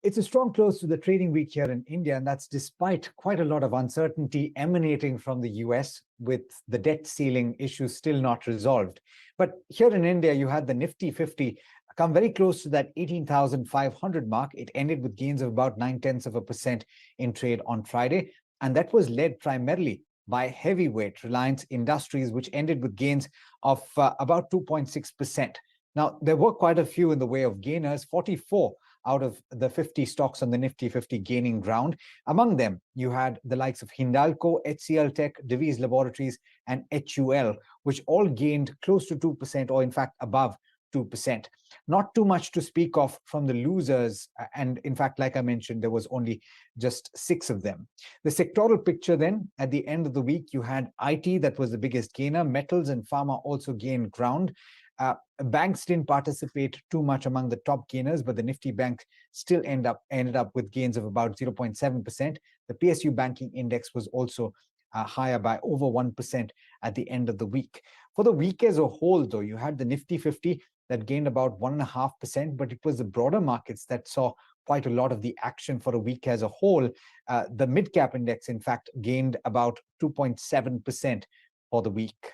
It's a strong close to the trading week here in India, and that's despite quite a lot of uncertainty emanating from the US, with the debt ceiling issue still not resolved. But here in India, you had the Nifty 50 come very close to that 18,500 mark. It ended with gains of about 0.9% in trade on Friday, and that was led primarily by heavyweight Reliance Industries, which ended with gains of about 2.6%. Now, there were quite a few in the way of gainers, 44 out of the 50 stocks on the Nifty 50 gaining ground. Among them, you had the likes of Hindalco, HCL Tech, Divi's Laboratories, and HUL, which all gained close to 2%, or in fact above 2%. Not too much to speak of from the losers. And in fact, like I mentioned, there was only just 6 of them. The sectoral picture then, at the end of the week, you had IT that was the biggest gainer. Metals and pharma also gained ground. Banks didn't participate too much among the top gainers, but the Nifty Bank still ended up with gains of about 0.7%. The PSU banking index was also higher by over 1% at the end of the week. For the week as a whole, though, you had the Nifty 50 that gained about 1.5%, but it was the broader markets that saw quite a lot of the action for a week as a whole. The mid-cap index, in fact, gained about 2.7% for the week.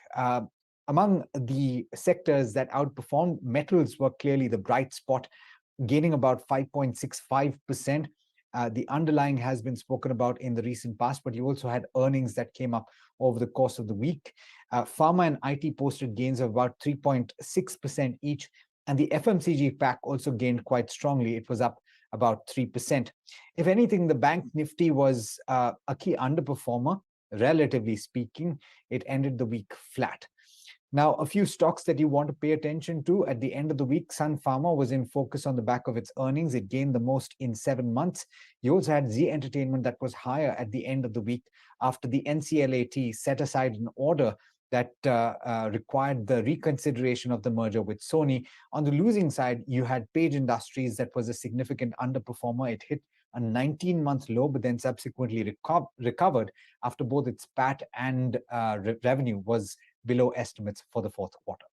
Among the sectors that outperformed, metals were clearly the bright spot, gaining about 5.65%. The underlying has been spoken about in the recent past, but you also had earnings that came up over the course of the week. Pharma and IT posted gains of about 3.6% each, and the FMCG pack also gained quite strongly. It was up about 3%. If anything, the bank Nifty was a key underperformer, relatively speaking. It ended the week flat. Now, a few stocks that you want to pay attention to at the end of the week. Sun Pharma was in focus on the back of its earnings. It gained the most in 7 months. You also had Z Entertainment that was higher at the end of the week after the NCLAT set aside an order that required the reconsideration of the merger with Sony. On the losing side, you had Page Industries that was a significant underperformer. It hit a 19-month low, but then subsequently recovered after both its PAT and revenue was below estimates for the fourth quarter.